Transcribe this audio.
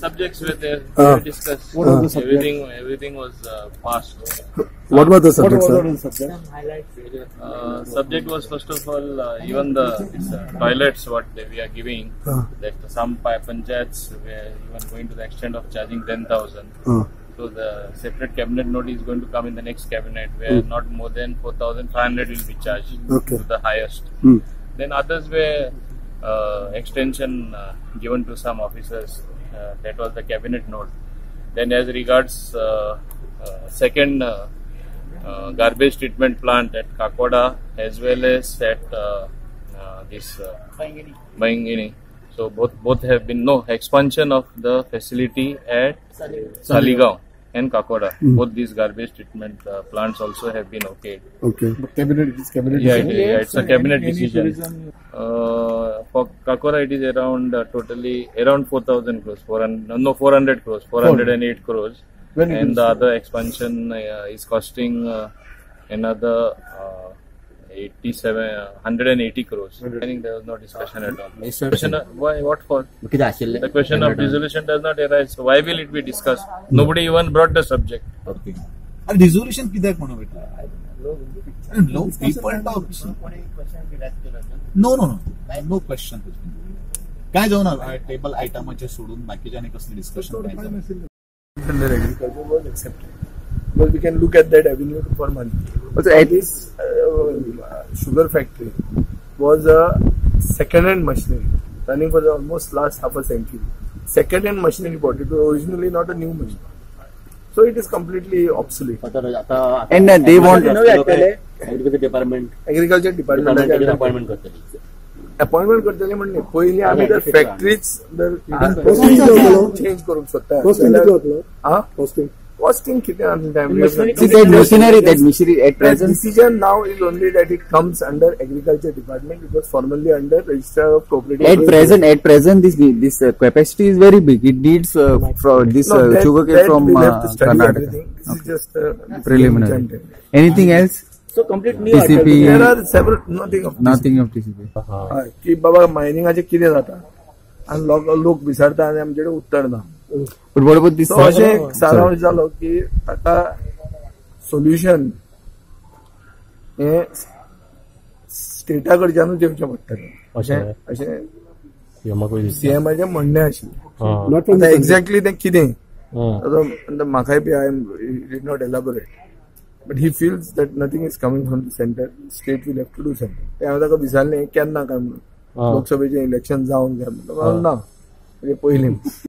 subjects were there. We discussed. What was the subject? Everything was passed. What were the subjects, What sir? was the subject? Subject was first of all even the toilets what we are giving. That some panchayats were even going to the extent of charging 10,000. So the separate cabinet note is going to come in the next cabinet where not more than 4,500 will be charged to the highest. Then others were extension given to some officers. That was the cabinet note. Then as regards second garbage treatment plant at Kakoda as well as at this Bayangini. So both have been expansion of the facility at Saligaon and Kakoda. Both these garbage treatment plants also have been okayed. Okay. But cabinet decision. Yeah, it's a cabinet decision. For Kakoda, it is around totally around 4,000 crores. 400 crores, 408 crores. And the other expansion is costing another 180 crores. I think there was no discussion at all. Why? What for? The question of resolution does not arise. So why will it be discussed? Nobody even brought the subject. Okay. And resolution किधर कोण भेटला? No people talks. No question. काय जाऊन table आयटमाचे सोडून बाकीच्याने कसली discussion Under agriculture was accepted. Because we can look at that avenue for money. Also, This sugar factory was a second-hand machinery running for the almost last half a century. Second-hand machinery bought. It was originally not a new machine. So it is completely obsolete. and they want agriculture department appointment करतले म्हणणे पहिले आम्ही जर फॅक्टरीच जर change करूंक सोदता costing किती that machinery at present. Decision now is only that it comes under agriculture department. It was formerly under register of cooperative. At present, this capacity is very big. It needs sugarcane from Karnataka. This is just Preliminary. Anything else? so complete new TCP. There are several nothing of TCP. की बाबा मायनिंगाचे कितें जाता आणि लोक विचारता आनी आमचे उत्तर ना. But what about this? So अशें सारांश जालो की ताका सोल्युशन हे स्टेटा कडच्यानूच दिवचें पडटलें अशें सीएमाचें म्हणणें आशिल्लें. एक्झॅक्टली तें कितें म्हाकाय बी I did not elaborate. But he feels that nothing is coming from the center. State will have to do something. ते हांवें ताका विचारलें केन्ना काय म्हणून लोकसभेचें इलेक्शन जावंक जाय म्हणून ना म्हणजे पयलीं